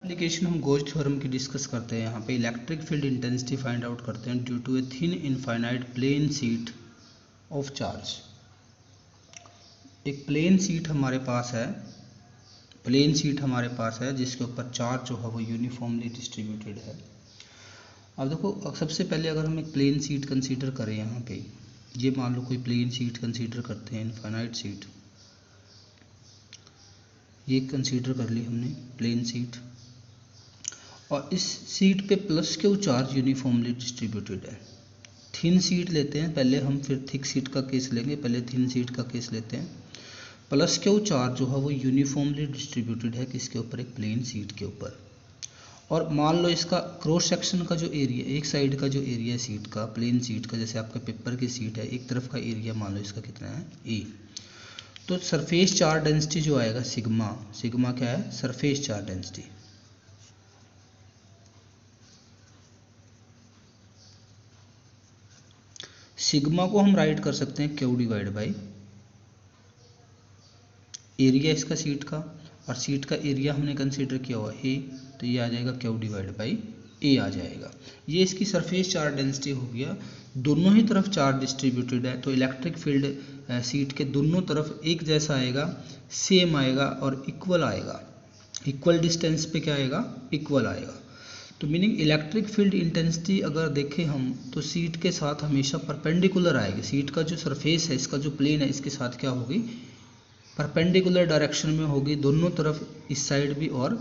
Application हम goes theorem की discuss करते हैं। यहाँ पे electric field intensity find out करते हैं due to a thin infinite plane sheet of charge. एक प्लेन शीट हमारे पास है जिसके ऊपर चार्ज जो है वो यूनिफॉर्मली डिस्ट्रीब्यूटेड है। अब देखो, सबसे पहले अगर हम एक प्लेन शीट कंसीडर करें, यहाँ पे ये मान लो कोई प्लेन शीट कंसीडर करते हैं, इनफाइनाइट शीट, ये कंसीडर कर ली हमने प्लेन शीट, और इस शीट पे plus Q charge uniformly distributed है। थिन शीट लेते हैं पहले हम, फिर थिक शीट का केस लेंगे, पहले थिन शीट का केस लेते हैं। प्लस क्यू चार्ज जो है वो यूनिफॉर्मली डिस्ट्रीब्यूटेड है किसके ऊपर, एक प्लेन शीट के ऊपर। और मान लो इसका क्रॉस सेक्शन का जो एरिया, एक साइड का जो एरिया है शीट का, प्लेन शीट का, जैसे आपका पेपर की शीट है, एक तरफ का एरिया मान लो इसका कितना है, ए। तो सरफेस चार्ज डेंसिटी जो आएगा सिग्मा, सिग्मा क्या है, सरफेस चार्ज डेंसिटी। सिग्मा को हम राइट कर सकते हैं क्यू डिवाइड बाई एरिया इसका सीट का, और सीट का एरिया हमने कंसीडर किया हुआ ए, तो ये आ जाएगा क्यू डिवाइड बाई ए आ जाएगा। ये इसकी सरफेस चार्ज डेंसिटी हो गया। दोनों ही तरफ चार्ज डिस्ट्रीब्यूटेड है तो इलेक्ट्रिक फील्ड सीट के दोनों तरफ एक जैसा आएगा, सेम आएगा और इक्वल आएगा। इक्वल डिस्टेंस पे क्या आएगा, इक्वल आएगा। तो मीनिंग इलेक्ट्रिक फील्ड इंटेंसिटी अगर देखें हम तो सीट के साथ हमेशा परपेंडिकुलर आएगी। सीट का जो सरफेस है, इसका जो प्लेन है, इसके साथ क्या होगी, परपेंडिकुलर डायरेक्शन में होगी। दोनों तरफ, इस साइड भी और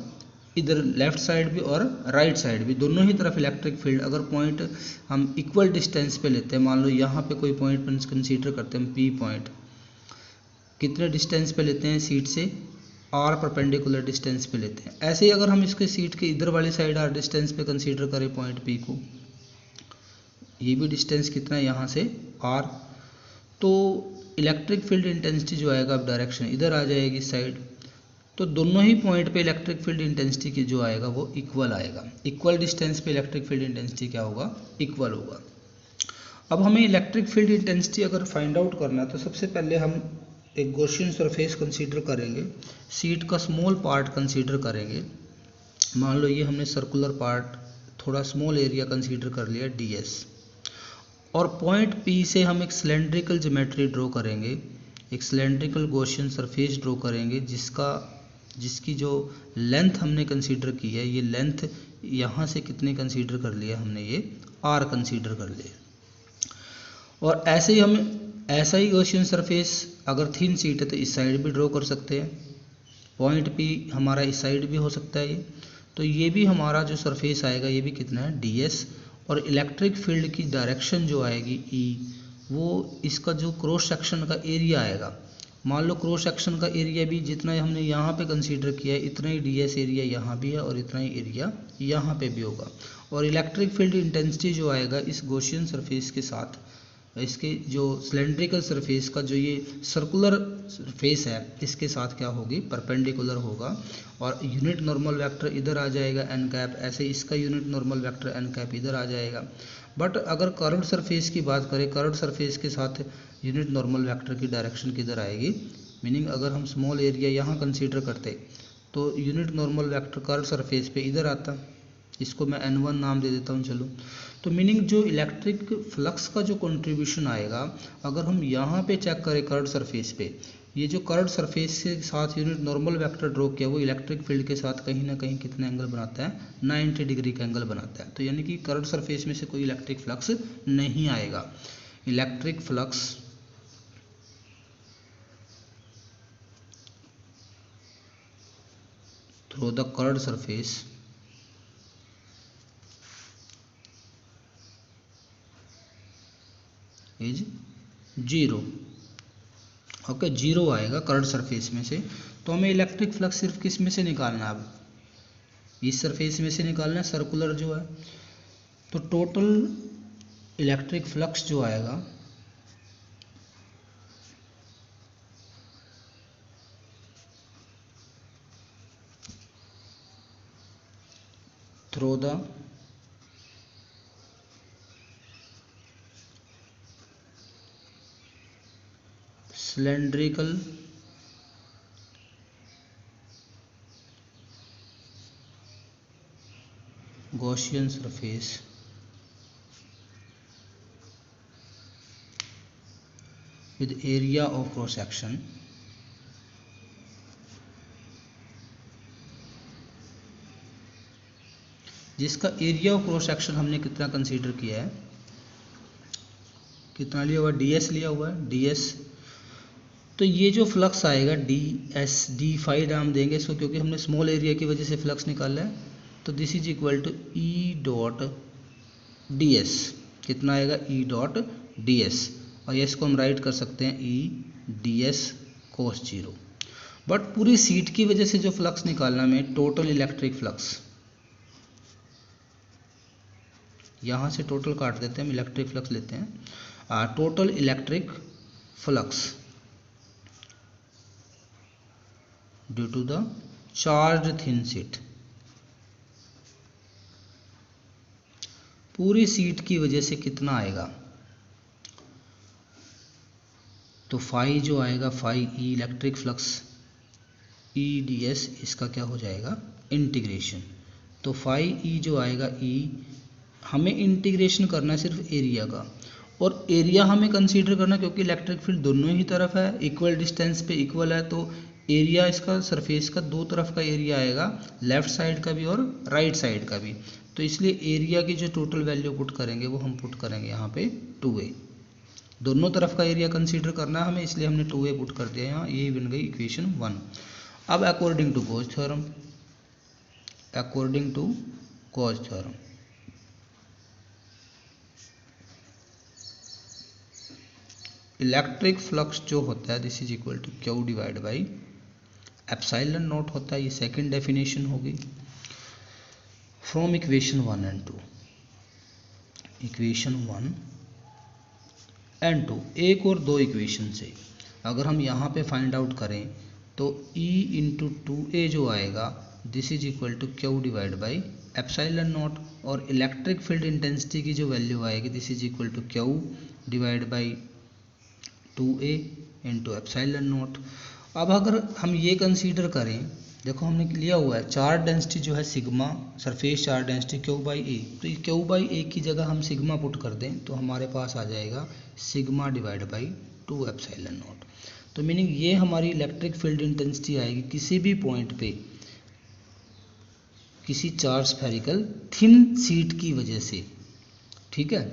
इधर लेफ्ट साइड भी और राइट साइड भी, दोनों ही तरफ इलेक्ट्रिक फील्ड। अगर पॉइंट हम इक्वल डिस्टेंस पे लेते हैं, मान लो यहाँ पे कोई पॉइंट कंसीडर करते हैं हम, पी पॉइंट, कितने डिस्टेंस पे लेते हैं सीट से, आर परपेंडिकुलर डिस्टेंस पे लेते हैं। ऐसे ही अगर हम इसके सीट के इधर वाली साइड आर डिस्टेंस पे कंसीडर करें पॉइंट पी को, ये भी डिस्टेंस कितना है यहाँ से, आर, तो इलेक्ट्रिक फील्ड इंटेंसिटी जो आएगा, अब डायरेक्शन इधर आ जाएगी साइड, तो दोनों ही पॉइंट पे इलेक्ट्रिक फील्ड इंटेंसिटी की जो आएगा वो इक्वल आएगा। इक्वल डिस्टेंस पे इलेक्ट्रिक फील्ड इंटेंसिटी क्या होगा, इक्वल होगा। अब हमें इलेक्ट्रिक फील्ड इंटेंसिटी अगर फाइंड आउट करना है तो सबसे पहले हम एक गॉसियन सरफेस कंसीडर करेंगे, सीट का स्मॉल पार्ट कंसीडर करेंगे। मान लो ये हमने सर्कुलर पार्ट, थोड़ा स्मॉल एरिया कंसीडर कर लिया ds, और पॉइंट P से हम एक सिलेंड्रिकल ज्योमेट्री ड्रॉ करेंगे, एक सिलेंड्रिकल गॉसियन सरफेस ड्रॉ करेंगे जिसकी जो लेंथ हमने कंसीडर की है, ये लेंथ यहाँ से कितने कंसीडर कर लिया हमने, ये r कंसीडर कर लिया। और ऐसे ही हम ऐसा ही गॉसियन सरफेस अगर थिन शीट है तो इस साइड भी ड्रॉ कर सकते हैं। पॉइंट P हमारा इस साइड भी हो सकता है ये, तो ये भी हमारा जो सरफेस आएगा ये भी कितना है, ds। और इलेक्ट्रिक फील्ड की डायरेक्शन जो आएगी E, वो इसका जो क्रॉस सेक्शन का एरिया आएगा, मान लो क्रॉस सेक्शन का एरिया भी जितना ही हमने यहाँ पे कंसीडर किया है, इतना ही ds एरिया यहाँ भी है और इतना ही एरिया यहाँ पे भी होगा। और इलेक्ट्रिक फील्ड इंटेंसिटी जो आएगा इस गॉसियन सरफेस के साथ, इसके जो सिलेंड्रिकल सरफेस का जो ये सर्कुलर सरफेस है, इसके साथ क्या होगी, परपेंडिकुलर होगा। और यूनिट नॉर्मल वेक्टर इधर आ जाएगा n कैप, ऐसे इसका unit normal vector n cap इधर आ जाएगा। बट अगर कर्व्ड सरफेस की बात करें, कर्व्ड सरफेस के साथ यूनिट नॉर्मल वेक्टर की डायरेक्शन किधर आएगी, मीनिंग अगर हम स्मॉल एरिया यहाँ कंसीडर करते तो unit normal vector curved surface पे इधर आता, इसको मैं n1 नाम दे देता हूँ चलो। तो मीनिंग जो इलेक्ट्रिक फ्लक्स का जो कंट्रीब्यूशन आएगा, अगर हम यहाँ पे चेक करें कर्व्ड सरफेस पे, ये जो कर्व्ड सरफेस के साथ यूनिट नॉर्मल वेक्टर ड्रॉ किया वो इलेक्ट्रिक फील्ड के साथ कहीं ना कहीं कितना एंगल बनाता है, 90 डिग्री का एंगल बनाता है। तो यानी कि कर्व्ड सरफेस में से कोई इलेक्ट्रिक फ्लक्स नहीं आएगा। Electric flux through the curved surface is zero. Okay, zero आएगा कर्व्ड सरफेस में से। तो हमें इलेक्ट्रिक फ्लक्स सिर्फ किस में से निकालना है, अब इस सरफेस में से निकालना है, सर्कुलर जो है। तो टोटल इलेक्ट्रिक फ्लक्स जो आएगा through the cylindrical Gaussian surface with area of cross section जिसका एरिया ऑफ क्रॉस सेक्शन हमने कितना कंसीडर किया है, कितना लिया हुआ है, ds लिया हुआ है, ds। तो ये जो फ्लक्स आएगा ds, डी फाई नाम देंगे इसको क्योंकि हमने स्मॉल एरिया की वजह से फ्लक्स निकाला है। तो this is equal to E dot D S. कितना आएगा, ई डॉट डी एस, और ये इसको हम राइट कर सकते हैं ई D S cos zero. But पूरी सीट की वजह से जो फ्लक्स निकालना में टोटल इलेक्ट्रिक फ्लक्स, यहाँ से टोटल काट देते हैं, हम इलेक्ट्रिक फ्लक्स लेते हैं। Total electric flux due to the charge thin sheet, पूरी सीट की वजह से कितना आएगा, तो फाई जो आएगा, phi E electric flux E D S, इसका क्या हो जाएगा, इंटीग्रेशन। तो फाई ई जो आएगा, ई हमें इंटीग्रेशन करना है सिर्फ एरिया का, और एरिया हमें कंसीडर करना क्योंकि इलेक्ट्रिक फील्ड दोनों ही तरफ है, इक्वल डिस्टेंस पे इक्वल है। तो एरिया इसका सरफेस का दो तरफ का एरिया आएगा, लेफ्ट साइड का भी और राइट साइड का भी। तो इसलिए एरिया की जो टोटल वैल्यू पुट करेंगे वो हम पुट करेंगे यहाँ पे 2a। दोनों तरफ का एरिया कंसीडर करना है हमें, इसलिए हमने 2a पुट कर दिया यहाँ। ये बन गई इक्वेशन 1। अब according to Gauss theorem, according to Gauss theorem electric flux जो होता है this is equal to Q divide by epsilon naught होता है। ये सेकंड डेफिनेशन होगी from equation 1 and 2। Equation 1 and 2, एक और दो इक्वेशन से अगर हम यहाँ पे फाइंड आउट करें तो E इंटू 2a जो आएगा this is equal to Q divide by epsilon naught, और इलेक्ट्रिक फील्ड इंटेंसिटी की जो वैल्यू आएगी this is equal to Q divide by 2a into epsilon naught. अब अगर हम ये कंसीडर करें, देखो हमने लिया हुआ है चार्ज डेंसिटी जो है sigma, surface charge density Q by A. तो ये क्यू बाई ए की जगह हम सिग्मा पुट कर दें तो हमारे पास आ जाएगा sigma divide by 2 epsilon naught. तो मीनिंग ये हमारी इलेक्ट्रिक फील्ड इंटेंसिटी आएगी किसी भी पॉइंट पे किसी चार्ज स्फेरिकल थिन सीट की वजह से, ठीक है।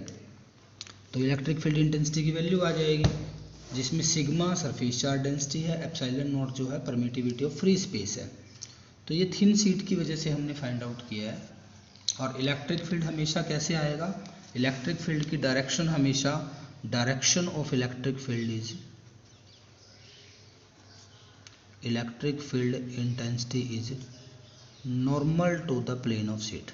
तो इलेक्ट्रिक फील्ड इंटेंसिटी की वैल्यू आ जाएगी जिसमें सिग्मा सरफेस चार्ज डेंसिटी है, एप्सिलॉन नॉट जो है परमिटिविटी ऑफ फ्री स्पेस है। तो ये थिन सीट की वजह से हमने फाइंड आउट किया है। और इलेक्ट्रिक फील्ड हमेशा कैसे आएगा, इलेक्ट्रिक फील्ड की डायरेक्शन हमेशा, direction of electric field is, electric field intensity is normal to the plane of sheet.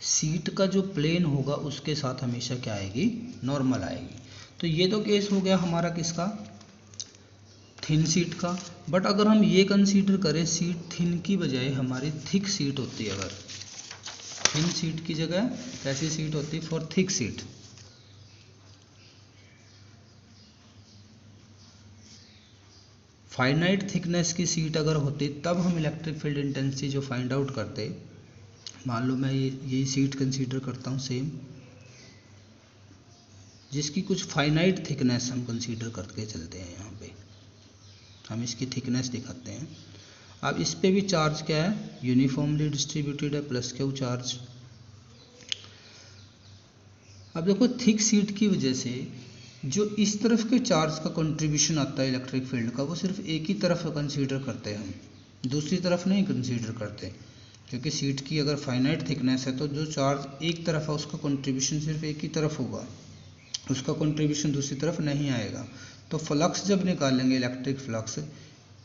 Sheet का जो प्लेन होगा उसके साथ हमेशा क्या आएगी, नॉर्मल आएगी। तो ये तो केस हो गया हमारा किसका, थिन सीट का। बट अगर हम ये कंसीडर करें सीट थिन की बजाय हमारी थिक सीट होती है, अगर थिन सीट की जगह कैसी सीट होती है, for thick seat, finite thickness की सीट अगर होती तब हम इलेक्ट्रिक फील्ड इंटेंसिटी जो फाइंड आउट करते। मान लो मैं यही सीट कंसीडर करता हूँ सेम, जिसकी कुछ फाइनाइट थिकनेस हम कंसीडर करके चलते हैं। यहाँ पे हम इसकी थिकनेस दिखाते हैं। अब इस पे भी चार्ज क्या है, यूनिफॉर्मली डिस्ट्रीब्यूटेड है, प्लस क्यू चार्ज। अब देखो थिक सीट की वजह से जो इस तरफ के चार्ज का कंट्रीब्यूशन आता है इलेक्ट्रिक फील्ड का, वो सिर्फ एक ही तरफ कंसीडर करते हैं हम, दूसरी तरफ नहीं कंसीडर करते। क्योंकि सीट की अगर फाइनाइट थिकनेस है तो जो चार्ज एक तरफ है उसका कंट्रीब्यूशन सिर्फ एक ही तरफ होगा, उसका कंट्रीब्यूशन दूसरी तरफ नहीं आएगा। तो फ्लक्स जब निकालेंगे electric flux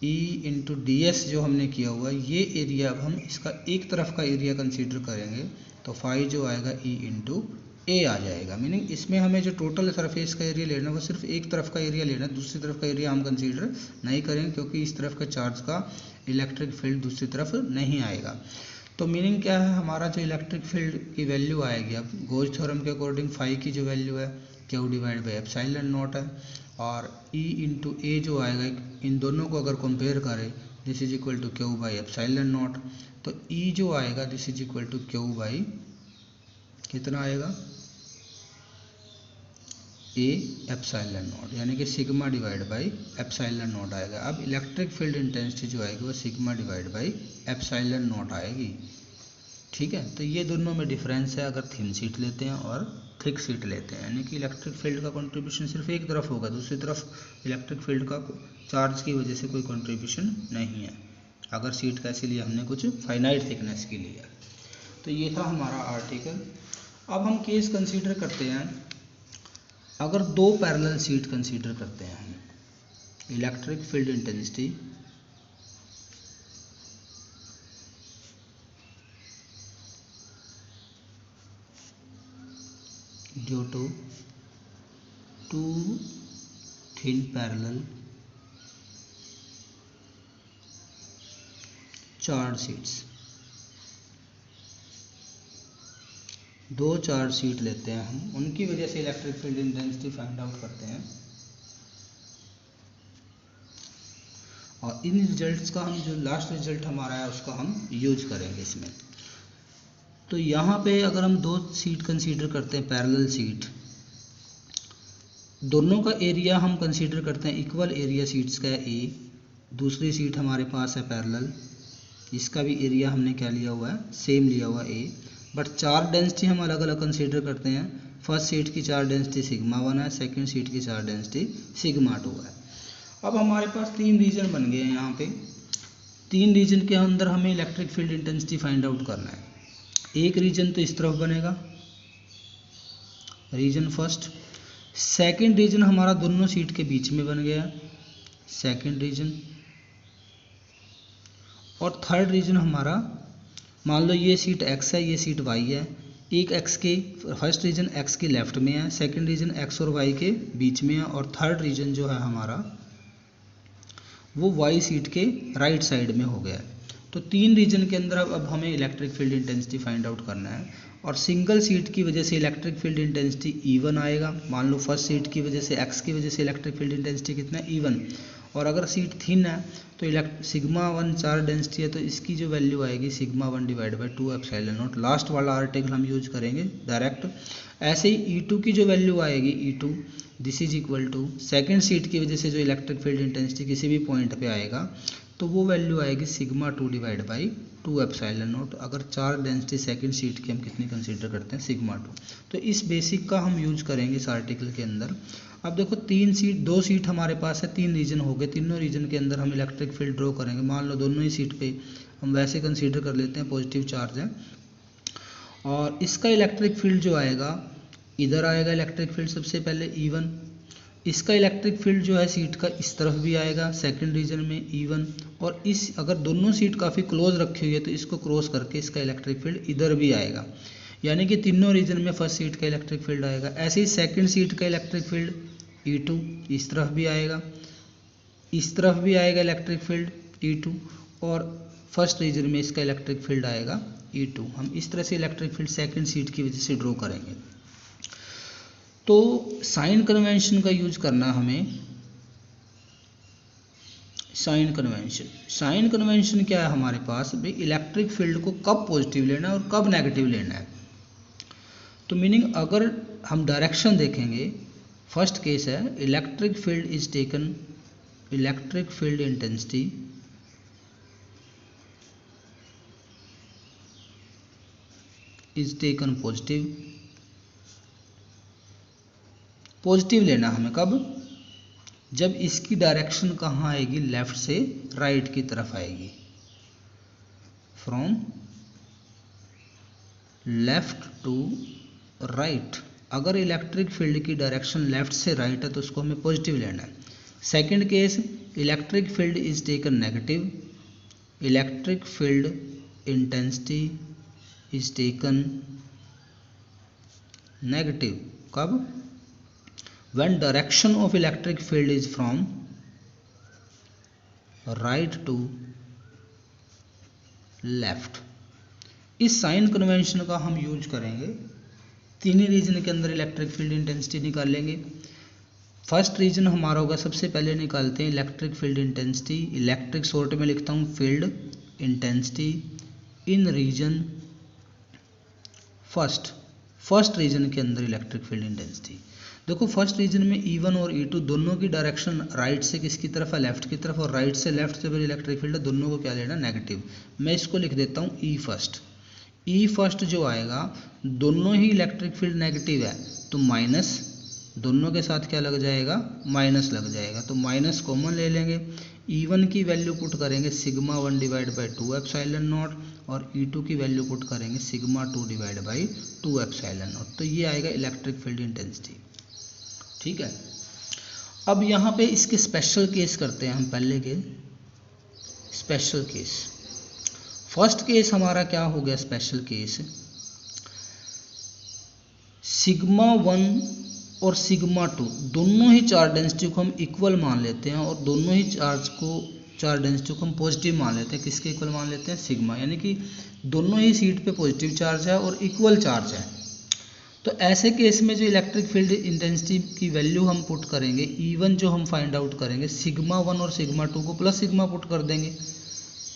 E into D S जो हमने किया हुआ है, ये एरिया अब हम इसका एक तरफ का एरिया कंसीडर करेंगे तो फाई जो आएगा E इंटू ए आ जाएगा। मीनिंग इसमें हमें जो टोटल सरफेस का एरिया लेना है वो सिर्फ एक तरफ का एरिया लेना है, दूसरी तरफ का एरिया हम कंसीडर नहीं करेंगे क्योंकि इस तरफ का चार्ज का इलेक्ट्रिक फील्ड दूसरी तरफ नहीं आएगा। तो मीनिंग क्या है, हमारा जो इलेक्ट्रिक फील्ड की वैल्यू आएगी अब गॉस थ्योरम के अकॉर्डिंग फाई की जो वैल्यू है Q divide by epsilon not है, और E इंटू ए जो आएगा इन दोनों को अगर कंपेयर करें, this is equal to Q by epsilon naught, तो ई जो आएगा this is equal to Q by कितना आएगा, ए एप्सिलॉन नॉट, यानी कि sigma divide by epsilon naught आएगा। अब इलेक्ट्रिक फील्ड इंटेंसिटी जो आएगी वो sigma divide by epsilon naught आएगी। ठीक है, तो ये दोनों में डिफरेंस है अगर थिन शीट लेते हैं और थिक शीट लेते हैं, यानी कि इलेक्ट्रिक फील्ड का कंट्रीब्यूशन सिर्फ एक तरफ होगा, दूसरी तरफ इलेक्ट्रिक फील्ड का चार्ज की वजह से कोई कंट्रीब्यूशन नहीं है। अगर शीट का इसीलिए हमने कुछ फाइनाइट थिकनेस की लिया। तो ये था हमारा आर्टिकल। अब हम केस कंसीडर करते हैं, अगर दो पैरेलल शीट कंसीडर करते हैं हम, electric field intensity due to two thin parallel charge sheets, दो चार्ज शीट लेते हैं हम, उनकी वजह से electric field intensity find out करते हैं, और इन रिजल्ट्स का हम जो लास्ट रिजल्ट हमारा है उसका हम यूज करेंगे इसमें। तो यहाँ पे अगर हम दो शीट कंसीडर करते हैं पैरेलल शीट, दोनों का एरिया हम कंसीडर करते हैं इक्वल एरिया शीट्स का है ए, दूसरी शीट हमारे पास है पैरेलल, इसका भी एरिया हमने क्या लिया हुआ है, सेम लिया हुआ ए, बट चार्ज डेंसिटी हम अलग अलग कंसीडर करते हैं। फर्स्ट शीट की चार्ज डेंसिटी सिग्मा 1 है, सेकंड शीट की चार्ज डेंसिटी सिग्मा 2 है। अब हमारे पास तीन रीजन बन गए हैं यहाँ पे, तीन रीजन के अंदर हमें electric field intensity find out करना है। एक रीजन तो इस तरफ बनेगा, रीजन फर्स्ट, सेकंड रीजन हमारा दोनों शीट के बीच में बन गया, सेकंड रीजन, और थर्ड रीजन हमारा, मान लो ये सीट x है, ये सीट y है, एक x के फर्स्ट रीजन x के लेफ्ट में है, सेकंड रीजन x और y के बीच में है, और थर्ड रीजन जो है हमारा वो y सीट के राइट साइड में हो गया है। तो तीन रीजन के अंदर अब हमें electric field intensity find out करना है, और सिंगल सीट की वजह से इलेक्ट्रिक फील्ड इंटेंसिटी E1 आएगा। मान लो फर्स्ट सीट की वजह से x की वजह से इलेक्ट्रिक फील्ड इंटेंसिटी कितना है, E1, और अगर सीट थिन है तो सिग्मा 1 चार्ज डेंसिटी है, तो इसकी जो वैल्यू आएगी sigma 1 divide by 2 epsilon naught. Last वाला आर्टिकल हम यूज करेंगे डायरेक्ट। ऐसे ही E2 की जो वैल्यू आएगी, E2 this is equal to second sheet की वजह से जो इलेक्ट्रिक फील्ड इंटेंसिटी किसी भी पॉइंट पे आएगा तो वो वैल्यू आएगी sigma 2 divide by 2 epsilon not. अगर चार्ज डेंसिटी सेकंड सीट की हम कितनी कंसीडर करते हैं, सिग्मा 2। तो इस बेसिक का हम यूज करेंगे इस आर्टिकल के अंदर। अब देखो दो सीट हमारे पास है, तीन रीजन हो गए, तीनों रीजन के अंदर हम इलेक्ट्रिक फील्ड ड्रॉ करेंगे। मान लो दोनों ही सीट पे हम वैसे कंसीडर कर लेते हैं पॉजिटिव चार्ज है, और इसका इलेक्ट्रिक फील्ड जो आएगा, इधर आएगा इलेक्ट्रिक फील्ड सबसे पहले E1, इसका इलेक्ट्रिक फील्ड जो है सीट का इस तरफ भी आएगा सेकंड रीजन में E1, और इस अगर दोनों सीट काफ़ी क्लोज रखी हुई है तो इसको क्रॉस करके इसका इलेक्ट्रिक फील्ड इधर भी आएगा, यानी कि तीनों रीजन में फर्स्ट सीट का इलेक्ट्रिक फील्ड आएगा। ऐसे ही सेकंड सीट का इलेक्ट्रिक फील्ड E2 इस तरफ भी आएगा, इस तरफ भी आएगा इलेक्ट्रिक फील्ड E2, और फर्स्ट रीजन में इसका इलेक्ट्रिक फील्ड आएगा E2। हम इस तरह से इलेक्ट्रिक फील्ड सेकंड सीट की वजह से ड्रॉ करेंगे। तो साइन कन्वेंशन का यूज करना हमें, साइन कन्वेंशन क्या है हमारे पास भाई, इलेक्ट्रिक फील्ड को कब पॉजिटिव लेना है और कब नेगेटिव लेना है। तो मीनिंग अगर हम डायरेक्शन देखेंगे, फर्स्ट केस है electric field is taken, electric field intensity is taken positive लेना हमें कब, जब इसकी डायरेक्शन कहाँ आएगी, लेफ्ट से राइट की तरफ आएगी, फ्रॉम लेफ्ट टू राइट। अगर इलेक्ट्रिक फील्ड की डायरेक्शन लेफ्ट से राइट है तो उसको हमें पॉजिटिव लेना है। Second case electric field is taken negative, electric field intensity is taken negative कब, when direction of electric field is from right to left। इस साइन कन्वेंशन का हम यूज करेंगे, तीन ही रीजन के अंदर इलेक्ट्रिक फील्ड इंटेंसिटी निकालेंगे। फर्स्ट रीजन हमारा होगा, सबसे पहले निकालते हैं electric field intensity. Electric short में लिखता हूँ field intensity in region first region के अंदर इलेक्ट्रिक फील्ड इंटेंसिटी। देखो फर्स्ट रीजन में E1 और E2 दोनों की डायरेक्शन राइट से किसकी तरफ है, लेफ्ट की तरफ, और राइट से लेफ्ट से इलेक्ट्रिक फील्ड है, दोनों को क्या लेना, नेगेटिव। मैं इसको लिख देता हूँ E फर्स्ट जो आएगा, दोनों ही इलेक्ट्रिक फील्ड नेगेटिव है तो माइनस, दोनों के साथ क्या लग जाएगा, माइनस लग जाएगा, तो माइनस कॉमन ले लेंगे। E1 की वैल्यू पुट करेंगे sigma 1 divide by 2 epsilon naught, और E2 की वैल्यू पुट करेंगे sigma 2 divide by 2 epsilon naught. तो ये आएगा इलेक्ट्रिक फील्ड इंटेंसिटी। ठीक है, अब यहाँ पे इसके स्पेशल केस करते हैं हम। पहले के स्पेशल केस, फर्स्ट केस हमारा क्या हो गया, स्पेशल केस सिग्मा 1 और सिग्मा 2 दोनों ही चार्ज डेंसिटी को हम इक्वल मान लेते हैं, और दोनों ही चार्ज डेंसिटी को हम पॉजिटिव मान लेते हैं। किसके इक्वल मान लेते हैं, सिग्मा, यानी कि दोनों ही सीट पे पॉजिटिव चार्ज है और इक्वल चार्ज है। तो ऐसे केस में जो इलेक्ट्रिक फील्ड इंटेंसिटी की वैल्यू हम पुट करेंगे, E1 जो हम फाइंड आउट करेंगे, सिग्मा 1 और सिग्मा 2 को प्लस सिग्मा पुट कर देंगे,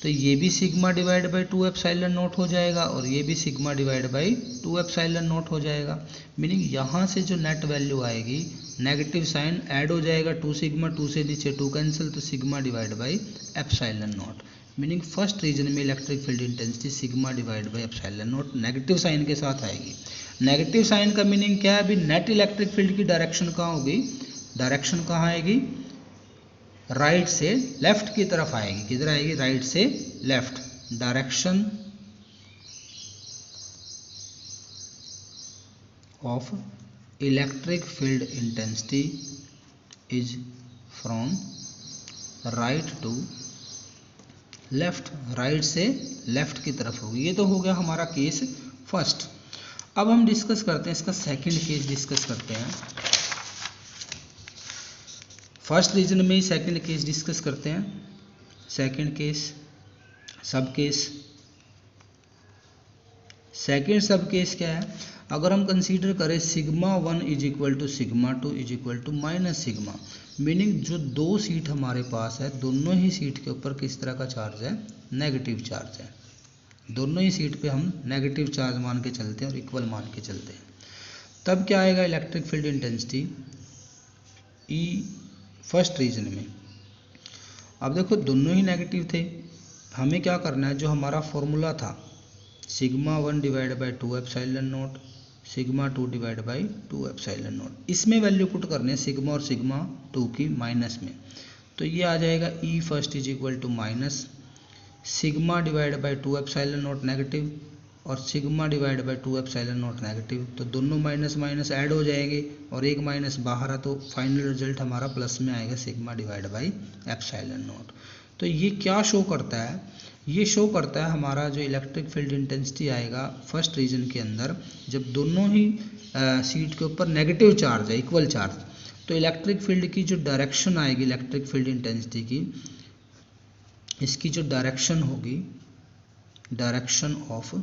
तो ये भी sigma divide by 2 epsilon not हो जाएगा, और ये भी sigma divide by 2 epsilon not हो जाएगा। मीनिंग यहाँ से जो नेट वैल्यू आएगी, नेगेटिव साइन ऐड हो जाएगा, 2 सिग्मा, 2 से नीचे 2 कैंसिल, तो sigma divide by epsilon naught. Meaning first region में electric field intensity sigma divide by epsilon naught negative sign के साथ आएगी। नेगेटिव साइन का मीनिंग क्या है, अभी नेट इलेक्ट्रिक फील्ड की डायरेक्शन कहाँ होगी, डायरेक्शन कहाँ आएगी, राइट से लेफ्ट की तरफ आएगी। किधर आएगी, राइट से left. Direction of electric field intensity is from right to left, right से लेफ्ट की तरफ होगी। ये तो हो गया हमारा केस फर्स्ट। अब हम डिस्कस करते हैं इसका सेकंड केस डिस्कस करते हैं। फर्स्ट रीजन में ही सेकंड केस डिस्कस करते हैं। Second case sub case, second sub case क्या है, अगर हम कंसीडर करें sigma 1 is equal to sigma 2 is equal to minus sigma, meaning जो दो सीट हमारे पास है, दोनों ही सीट के ऊपर किस तरह का चार्ज है, नेगेटिव चार्ज है। दोनों ही सीट पे हम नेगेटिव चार्ज मान के चलते हैं और इक्वल मान के चलते हैं। तब क्या आएगा electric field intensity E first region में। अब देखो दोनों ही नेगेटिव थे, हमें क्या करना है, जो हमारा फॉर्मूला था sigma 1 divide by 2 epsilon not, sigma 2 divide by 2 epsilon not, इसमें वैल्यू पुट करने हैं सिग्मा और सिग्मा 2 की माइनस में। तो ये आ जाएगा E first is equal to minus sigma divide by 2 epsilon naught negative, और sigma divide by 2 epsilon naught negative, तो दोनों माइनस माइनस ऐड हो जाएंगे और एक माइनस बाहर आ, तो फाइनल रिजल्ट हमारा प्लस में आएगा sigma divide by epsilon naught. तो ये क्या शो करता है, ये शो करता है हमारा जो इलेक्ट्रिक फील्ड इंटेंसिटी आएगा फर्स्ट रीजन के अंदर, जब दोनों ही सीट के ऊपर नेगेटिव चार्ज है, इक्वल चार्ज, तो इलेक्ट्रिक फील्ड की जो डायरेक्शन आएगी इलेक्ट्रिक फील्ड इंटेंसिटी की, इसकी जो डायरेक्शन होगी, direction of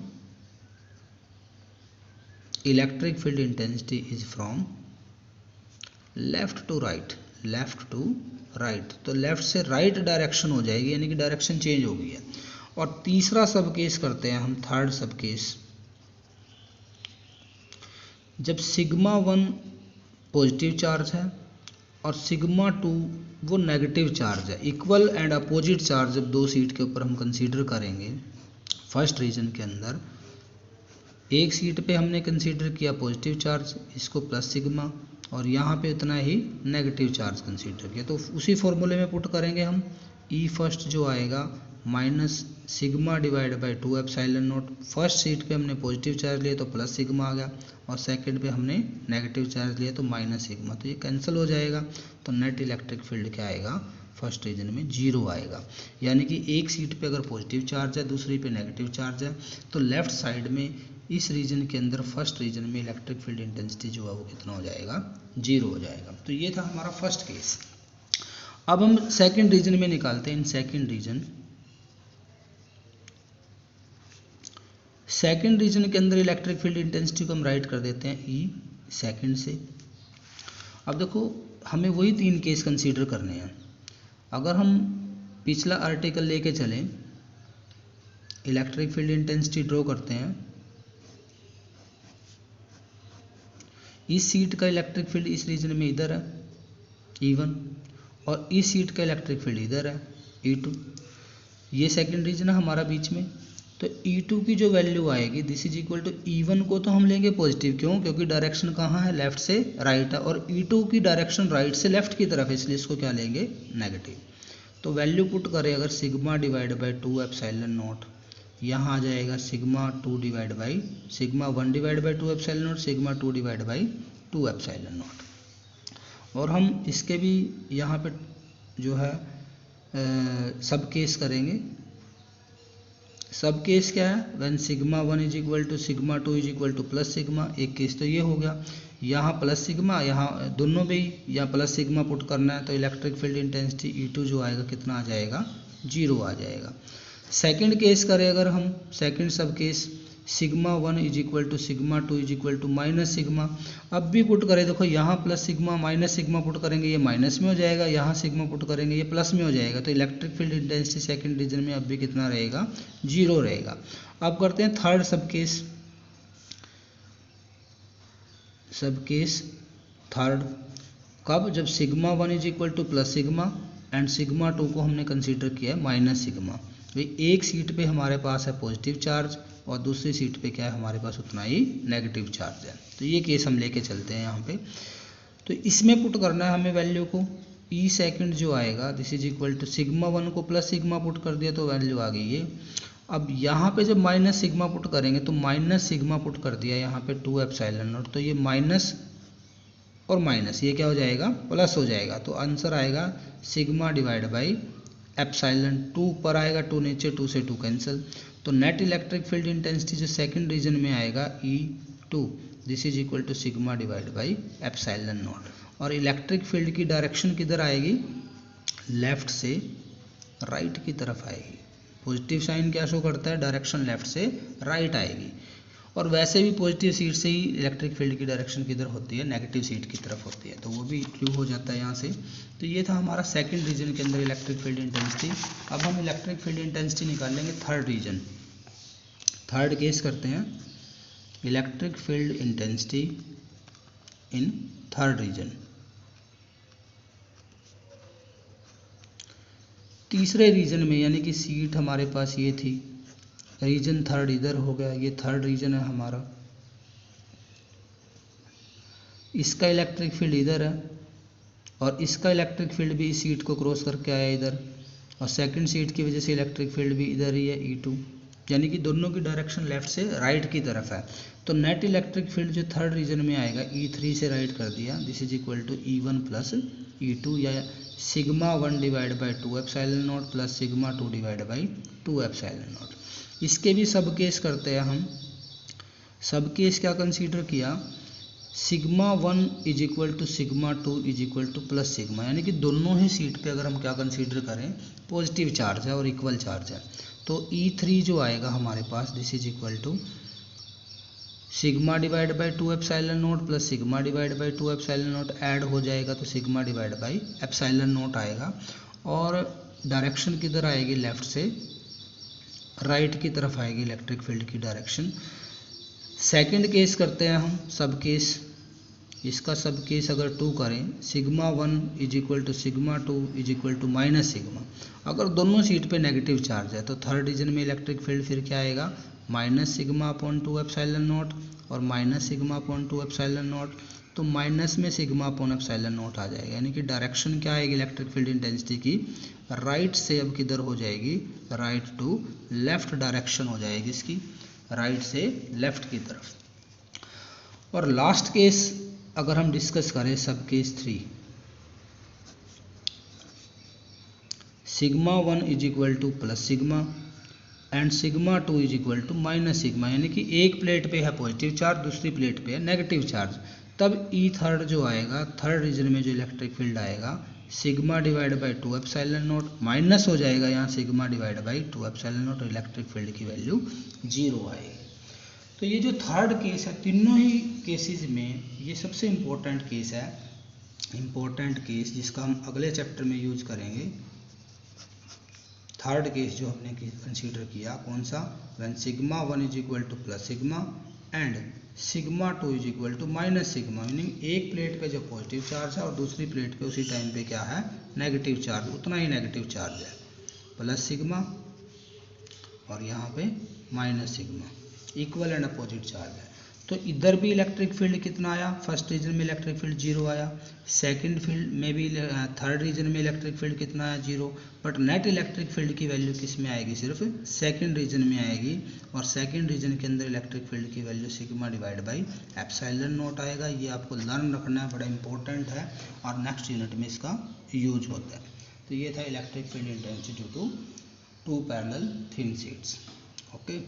electric field intensity is from left to right, left to right, तो लेफ्ट से राइट डायरेक्शन हो जाएगी, यानी कि डायरेक्शन चेंज हो गई है। और तीसरा सब केस करते हैं हम, थर्ड सब केस, जब सिग्मा 1 पॉजिटिव चार्ज है और सिग्मा 2 वो नेगेटिव चार्ज है, इक्वल एंड अपोजिट चार्ज जब दो सीट के ऊपर हम कंसीडर करेंगे फर्स्ट रीजन के अंदर, एक सीट पे हमने कंसीडर किया पॉजिटिव चार्ज, इसको प्लस सिग्मा, और यहाँ पे उतना ही नेगेटिव चार्ज कंसीडर किया, तो उसी फॉर्मूले में पुट करेंगे हम। ई फर्स्ट जो आएगा minus sigma divide by 2 epsilon not, first seat पे हमने पॉजिटिव चार्ज लिया तो प्लस सिग्मा आ गया, और सेकंड पे हमने नेगेटिव चार्ज लिया तो माइनस सिग्मा, तो ये कैंसिल हो जाएगा, तो नेट इलेक्ट्रिक फील्ड क्या आएगा फर्स्ट रीजन में, 0 आएगा। यानी कि एक सीट पे अगर पॉजिटिव चार्ज है, दूसरी पे नेगेटिव चार्ज है, तो लेफ्ट साइड में इस रीजन के अंदर फर्स्ट रीजन में इलेक्ट्रिक फील्ड इंटेंसिटी जो है वो कितना हो जाएगा, 0 हो जाएगा। तो ये था हमारा फर्स्ट केस। अब हम सेकंड रीजन में निकालते हैं। इन सेकंड रीजन के अंदर इलेक्ट्रिक फील्ड इंटेंसिटी को हम राइट कर देते हैं ई सेकंड से। अब देखो हमें वही 3 केस कंसीडर करने हैं। अगर हम पिछला आर्टिकल लेके चलें, इलेक्ट्रिक फील्ड इंटेंसिटी ड्रॉ करते हैं, इस सीट का इलेक्ट्रिक फील्ड इस रीजन में इधर है E1, और इस सीट का इलेक्ट्रिक फील्ड इधर है E2, ये सेकंड रीजन है हमारा बीच में। तो E2 की जो वैल्यू आएगी this is equal to E1 को तो हम लेंगे पॉजिटिव, क्यों? क्योंकि डायरेक्शन कहाँ है, लेफ्ट से राइट है, और E2 की डायरेक्शन राइट से लेफ्ट की तरफ है, इसलिए इसको क्या लेंगे, नेगेटिव। तो वैल्यू पुट करें अगर sigma divide by 2 epsilon not, यहाँ आ जाएगा sigma 2 divide by sigma 1 divide by 2 epsilon not, sigma 2 divide by 2 epsilon naught. और हम इसके भी यहाँ पे जो है सब केस करेंगे। सब केस क्या है, when sigma 1 is equal to sigma 2 is equal to plus sigma, एक केस तो ये हो गया, यहाँ प्लस सिग्मा, यहाँ दोनों में ही यहाँ प्लस सिग्मा पुट करना है, तो इलेक्ट्रिक फील्ड इंटेंसिटी E2 जो आएगा कितना आ जाएगा, 0 आ जाएगा। सेकंड केस करें अगर हम, second sub case sigma 1 is equal to sigma 2 is equal to minus sigma, अब भी पुट करें, देखो यहाँ plus sigma minus sigma put करेंगे ये माइनस में हो जाएगा, यहाँ सिग्मा पुट करेंगे ये प्लस में हो जाएगा, तो electric field intensity second region में अब भी कितना रहेगा, 0 रहेगा। अब करते हैं थर्ड सब केस, सब केस थर्ड, कब, जब sigma 1 is equal to plus sigma and sigma 2 को हमने कंसीडर किया है माइनस सिग्मा। एक सीट पे हमारे पास है पॉजिटिव चार्ज और दूसरी सीट पे क्या है हमारे पास उतना ही नेगेटिव चार्ज है, तो ये केस हम लेके चलते हैं यहाँ पे। तो इसमें पुट करना है हमें वैल्यू को, ई सेकंड जो आएगा this is equal to sigma 1 को प्लस सिग्मा पुट कर दिया तो वैल्यू आ गई ये। अब यहाँ पे जब माइनस सिग्मा पुट करेंगे तो माइनस सिग्मा पुट कर दिया यहाँ पे 2 एप्सिलॉन नॉट, तो ये माइनस और माइनस ये क्या हो जाएगा, प्लस हो जाएगा, तो आंसर आएगा सिग्मा डिवाइड बाई एप्सिलॉन 2 पर आएगा, 2 नीचे 2 से 2 कैंसिल, तो नेट इलेक्ट्रिक फील्ड इंटेंसिटी जो सेकंड रीजन में आएगा E2 this is equal to sigma divide by epsilon naught. और इलेक्ट्रिक फील्ड की डायरेक्शन किधर आएगी, लेफ्ट से राइट की तरफ आएगी, पॉजिटिव साइन क्या शो करता है, डायरेक्शन लेफ्ट से राइट आएगी, और वैसे भी पॉजिटिव सीट से ही इलेक्ट्रिक फील्ड की डायरेक्शन किधर होती है, नेगेटिव सीट की तरफ होती है, तो वो भी ट्रू हो जाता है यहाँ से। तो ये था हमारा सेकंड रीजन के अंदर इलेक्ट्रिक फील्ड इंटेंसिटी। अब हम इलेक्ट्रिक फील्ड इंटेंसिटी निकालेंगे थर्ड रीजन, थर्ड केस करते हैं, electric field intensity in third region. तीसरे रीजन में, यानी कि सीट हमारे पास ये थी, रीजन थर्ड इधर हो गया, ये थर्ड रीजन है हमारा, इसका इलेक्ट्रिक फील्ड इधर है और इसका इलेक्ट्रिक फील्ड भी इस सीट को क्रॉस करके आया इधर, और सेकंड सीट की वजह से इलेक्ट्रिक फील्ड भी इधर ही है E2, यानी कि दोनों की डायरेक्शन लेफ्ट से राइट की तरफ है। तो नेट इलेक्ट्रिक फील्ड जो थर्ड रीजन में आएगा E3 से राइट कर दिया, this is equal to E1 plus E2 या sigma 1 divide by 2 epsilon naught plus sigma 2 divide by 2 epsilon naught. इसके भी सब केस करते हैं हम, सब केस क्या कंसीडर किया, sigma 1 is equal to sigma 2 is equal to plus sigma, यानी कि दोनों ही सीट पे अगर हम क्या कंसीडर करें, पॉजिटिव चार्ज है और इक्वल चार्ज है, तो E3 जो आएगा हमारे पास this is equal to sigma divide by 2 epsilon naught plus sigma divide by 2 epsilon naught, add हो जाएगा तो sigma divide by epsilon naught आएगा, और डायरेक्शन किधर आएगी, लेफ्ट से राइट की तरफ आएगी इलेक्ट्रिक फील्ड की डायरेक्शन। सेकंड केस करते हैं हम सब केस, इसका सब केस अगर 2 करें, sigma 1 is equal to sigma 2 is equal to minus sigma, अगर दोनों सीट पे नेगेटिव चार्ज है तो थर्ड रीजन में इलेक्ट्रिक फील्ड फिर क्या आएगा, minus sigma upon 2 epsilon naught और minus sigma upon 2 epsilon naught, तो माइनस में सिग्मा अपॉन एप्सिलॉन नॉट आ जाएगा, यानी कि डायरेक्शन क्या आएगी इलेक्ट्रिक फील्ड इंटेंसिटी की, राइट से अब किधर हो जाएगी, राइट टू लेफ्ट डायरेक्शन हो जाएगी इसकी, राइट से लेफ्ट की तरफ। और लास्ट केस अगर हम डिस्कस करें सब case 3, sigma 1 is equal to plus sigma and sigma 2 is equal to minus sigma, यानी कि एक प्लेट पे है पॉजिटिव चार्ज, दूसरी प्लेट पे है नेगेटिव चार्ज, तब ई थर्ड जो आएगा, थर्ड रीजन में जो इलेक्ट्रिक फील्ड आएगा, sigma divide by 2 epsilon not minus हो जाएगा यहाँ sigma divide by 2 epsilon naught, और इलेक्ट्रिक फील्ड की वैल्यू 0 आएगी। तो ये जो थर्ड केस है, तीनों ही केसेस में ये सबसे इम्पोर्टेंट केस है, इम्पोर्टेंट केस जिसका हम अगले चैप्टर में यूज करेंगे, थर्ड केस जो हमने कंसीडर किया, कौन सा, when sigma 1 is equal to plus sigma and sigma 2 is equal to minus sigma, meaning एक प्लेट पे जो पॉजिटिव चार्ज है और दूसरी प्लेट पे उसी टाइम पे क्या है, नेगेटिव चार्ज, उतना ही नेगेटिव चार्ज है, प्लस सिग्मा और यहाँ पे minus sigma, equal and opposite charge है। तो इधर भी इलेक्ट्रिक फील्ड कितना आया, फर्स्ट रीजन में इलेक्ट्रिक फील्ड 0 आया, सेकंड फील्ड में भी थर्ड रीजन में इलेक्ट्रिक फील्ड कितना आया, 0, बट नेट इलेक्ट्रिक फील्ड की वैल्यू किस में आएगी, सिर्फ सेकंड रीजन में आएगी, और सेकंड रीजन के अंदर इलेक्ट्रिक फील्ड की value sigma divide by epsilon naught आएगा। ये आपको लर्न रखना है, बड़ा इंपॉर्टेंट है और नेक्स्ट यूनिट में इसका यूज होता है। तो ये था electric field intensity due to 2 parallel thin sheets. Okay.